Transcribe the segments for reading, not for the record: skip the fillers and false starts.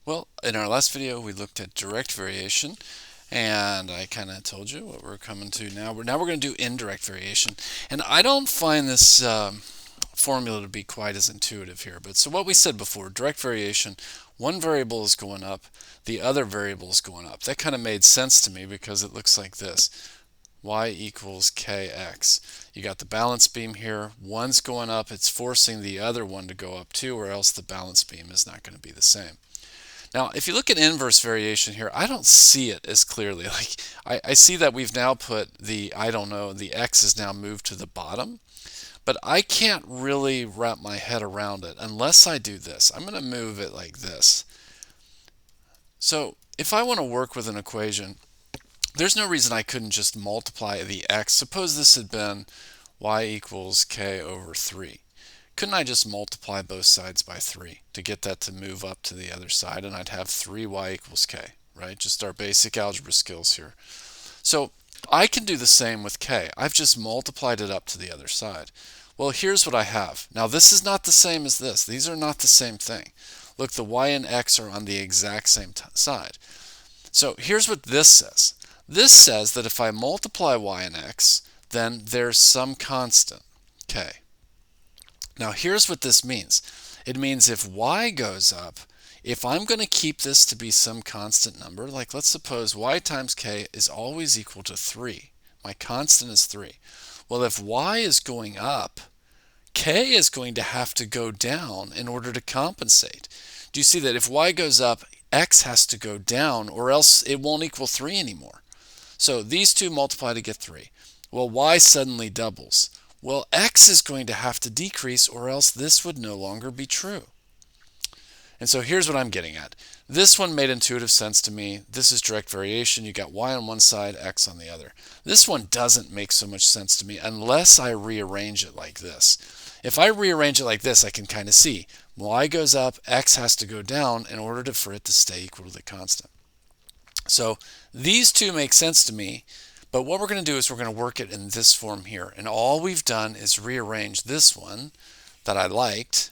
Well, in our last video, we looked at direct variation, and I kind of told you what we're coming to now. We're going to do indirect variation, and I don't find this formula to be quite as intuitive here. But so what we said before, direct variation, one variable is going up, the other variable is going up. That kind of made sense to me because it looks like this. Y equals kx. You got the balance beam here. One's going up, it's forcing the other one to go up too, or else the balance beam is not going to be the same. Now, if you look at inverse variation here, I don't see it as clearly. Like I see that we've now put the, I don't know, the x is now moved to the bottom, but I can't really wrap my head around it unless I do this. I'm going to move it like this. So if I want to work with an equation, there's no reason I couldn't just multiply the x. Suppose this had been y equals k over 3. Couldn't I just multiply both sides by 3 to get that to move up to the other side, and I'd have 3y equals k, right? Just our basic algebra skills here. So I can do the same with k. I've just multiplied it up to the other side. Well, here's what I have. Now this is not the same as this. These are not the same thing. Look, the y and x are on the exact same side. So here's what this says. This says that if I multiply y and x, then there's some constant, k. Now here's what this means. It means if y goes up, if I'm going to keep this to be some constant number, like let's suppose y times k is always equal to 3. My constant is 3. Well, if y is going up, k is going to have to go down in order to compensate. Do you see that if y goes up, x has to go down, or else it won't equal 3 anymore? So these two multiply to get 3. Well, y suddenly doubles. Well, x is going to have to decrease, or else this would no longer be true. And so here's what I'm getting at. This one made intuitive sense to me. This is direct variation. You got y on one side, x on the other. This one doesn't make so much sense to me unless I rearrange it like this. If I rearrange it like this, I can kind of see y goes up, x has to go down in order for it to stay equal to the constant. So these two make sense to me, but what we're going to do is we're going to work it in this form here. And all we've done is rearrange this one that I liked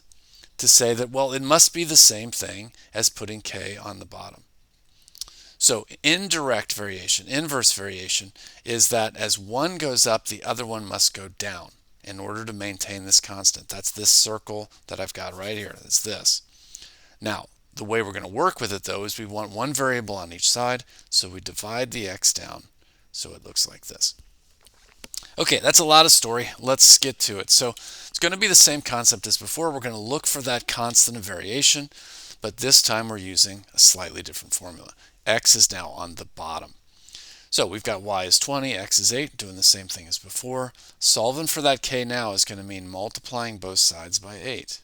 to say that, well, it must be the same thing as putting k on the bottom. So indirect variation, inverse variation, is that as one goes up, the other one must go down in order to maintain this constant. That's this circle that I've got right here. That's this. Now, the way we're going to work with it, though, is we want one variable on each side, so we divide the x down so it looks like this. Okay, that's a lot of story. Let's get to it. So it's going to be the same concept as before. We're going to look for that constant of variation, but this time we're using a slightly different formula. X is now on the bottom. So we've got y is 20, x is 8, doing the same thing as before. Solving for that k now is going to mean multiplying both sides by 8.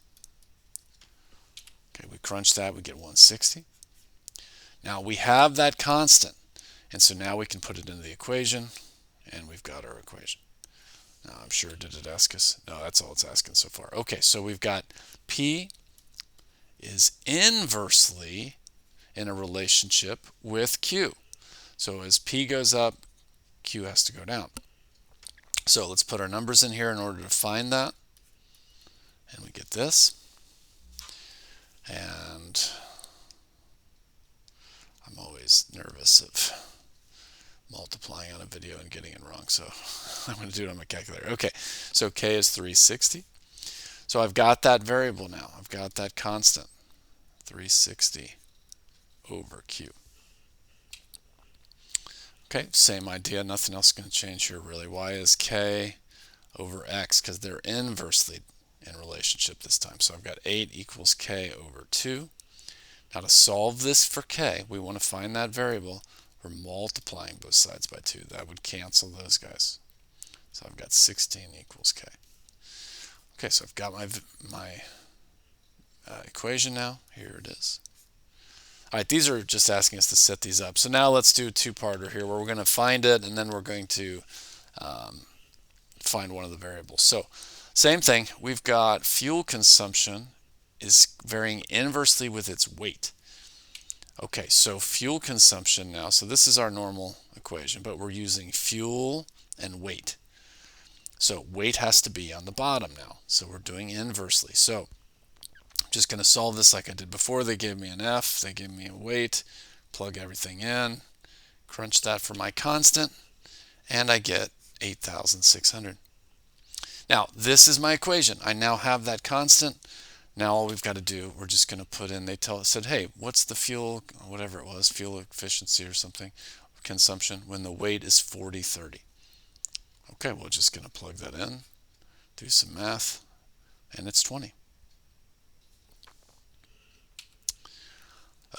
Okay, we crunch that, we get 160. Now we have that constant, and so now we can put it into the equation, and we've got our equation. Now I'm sure, did it ask us? No, that's all it's asking so far. Okay, so we've got P is inversely in a relationship with Q. So as P goes up, Q has to go down. So let's put our numbers in here in order to find that. And we get this. And I'm always nervous of multiplying on a video and getting it wrong, so I'm going to do it on my calculator. Okay, so k is 360. So I've got that variable now. I've got that constant, 360 over q. Okay, same idea. Nothing else is going to change here really. Y is k over x because they're inversely in relationship this time. So I've got 8 equals k over 2. Now to solve this for k, we want to find that variable. We're multiplying both sides by 2. That would cancel those guys. So I've got 16 equals k. Okay, so I've got my equation now. Here it is. All right, these are just asking us to set these up. So now let's do a two-parter here where we're going to find it and then we're going to find one of the variables. So same thing, we've got fuel consumption is varying inversely with its weight. Okay, so fuel consumption now, so this is our normal equation, but we're using fuel and weight. So weight has to be on the bottom now, so we're doing inversely. So Just going to solve this like I did before. They gave me an F, they gave me a weight, plug everything in, crunch that for my constant, and I get 8,600. Now, this is my equation. I now have that constant. Now all we've got to do, we're just going to put in, said, hey, what's the fuel, whatever it was, fuel efficiency or something, consumption, when the weight is 40/30. Okay, we're just going to plug that in, do some math, and it's 20.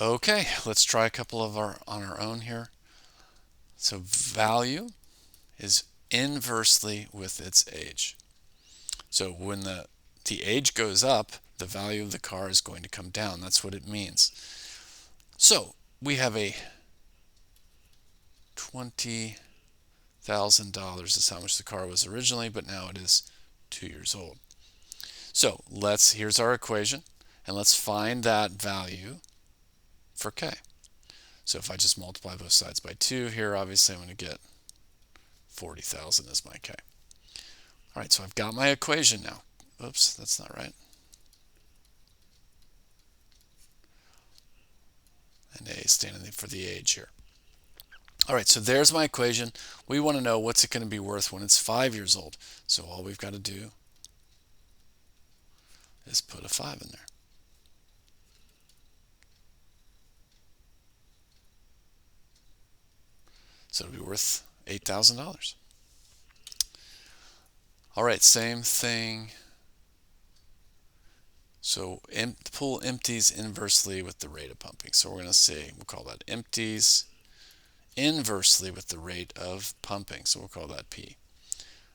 Okay, let's try a couple of on our own here. So value is inversely with its age. So when the age goes up, the value of the car is going to come down. That's what it means. So we have a $20,000 is how much the car was originally, but now it is 2 years old. So here's our equation, and let's find that value for K. So if I just multiply both sides by 2 here, obviously I'm going to get 40,000 as my K. All right, so I've got my equation now. Oops, that's not right. And A standing for the age here. All right, so there's my equation. We want to know what's it going to be worth when it's 5 years old. So all we've got to do is put a 5 in there. So it'll be worth $8,000. All right, same thing. So the pool empties inversely with the rate of pumping. So we're going to say, we'll call that empties inversely with the rate of pumping. So we'll call that P.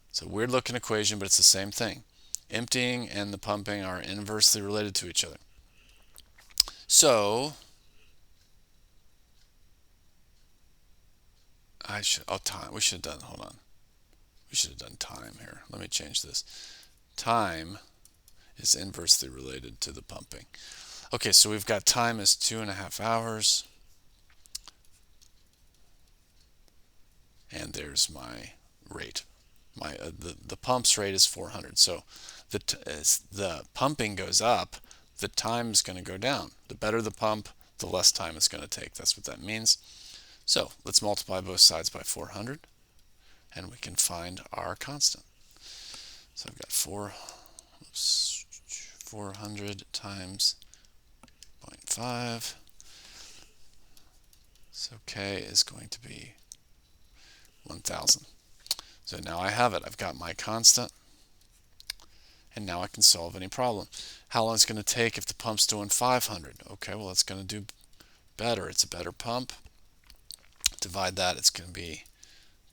It's a weird looking equation, but it's the same thing. Emptying and the pumping are inversely related to each other. So time. We should have done, hold on. We should have done time here. Let me change this. Time is inversely related to the pumping. Okay, so we've got time is 2.5 hours. And there's my rate. The pump's rate is 400. So as the pumping goes up, the time is going to go down. The better the pump, the less time it's going to take. That's what that means. So let's multiply both sides by 400, and we can find our constant. So I've got 400 times 0.5. So K is going to be 1,000. So now I have it. I've got my constant, and now I can solve any problem. How long is it going to take if the pump's doing 500? Okay, well, it's going to do better. It's a better pump. Divide that, it's going to be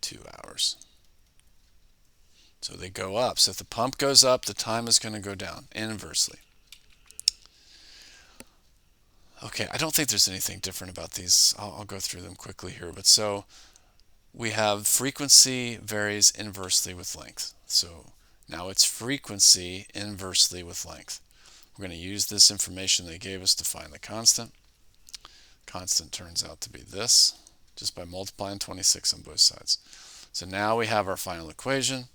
2 hours. So they go up. So if the pump goes up, the time is going to go down inversely. Okay, I don't think there's anything different about these. I'll go through them quickly here. But so we have frequency varies inversely with length. So now it's frequency inversely with length. We're going to use this information they gave us to find the constant. Constant turns out to be this, just by multiplying 26 on both sides. So now we have our final equation.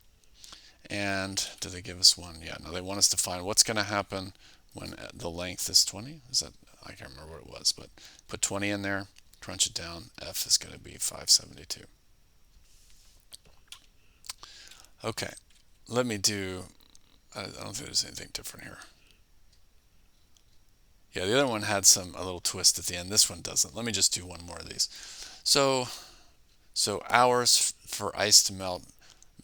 And do they give us one? Yeah, no, they want us to find what's going to happen when the length is 20. Is that, I can't remember what it was, but put 20 in there, crunch it down. F is going to be 572. Okay, let me do, I don't think there's anything different here. Yeah, the other one had a little twist at the end. This one doesn't. Let me just do one more of these. So hours for ice to melt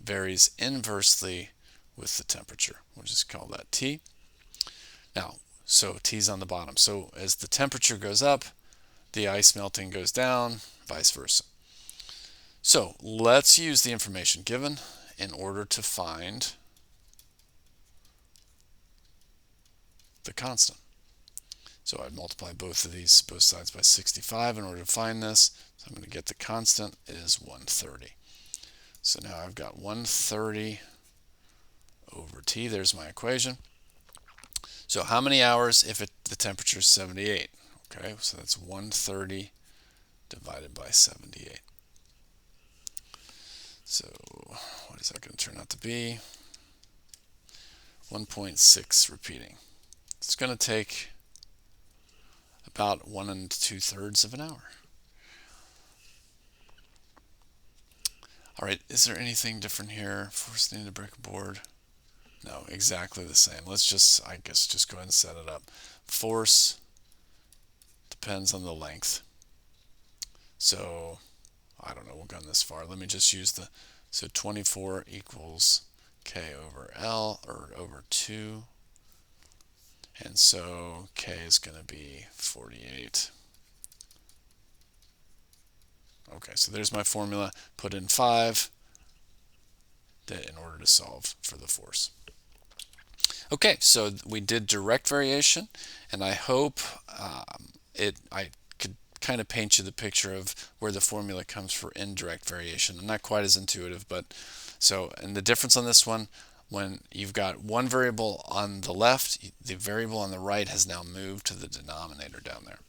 varies inversely with the temperature. We'll just call that T. Now, so T's on the bottom. So as the temperature goes up, the ice melting goes down, vice versa. So let's use the information given in order to find the constant. So I'd multiply both sides by 65 in order to find this. So I'm going to get the constant is 130. So now I've got 130 over T. There's my equation. So how many hours if the temperature is 78? Okay, so that's 130 divided by 78. So what is that going to turn out to be? 1.6 repeating. It's going to take about 1 2/3 of an hour. All right, is there anything different here? Force needed to break a board. No, exactly the same. Let's just, I guess, just go ahead and set it up. Force depends on the length. So, I don't know, we'll go this far. Let me just use so 24 equals K over L, or over 2. And so K is going to be 48. Okay, so there's my formula. Put in 5 in order to solve for the force. Okay, so we did direct variation, and I hope I could kind of paint you the picture of where the formula comes for indirect variation. I'm not quite as intuitive, but and the difference on this one, when you've got one variable on the left, the variable on the right has now moved to the denominator down there.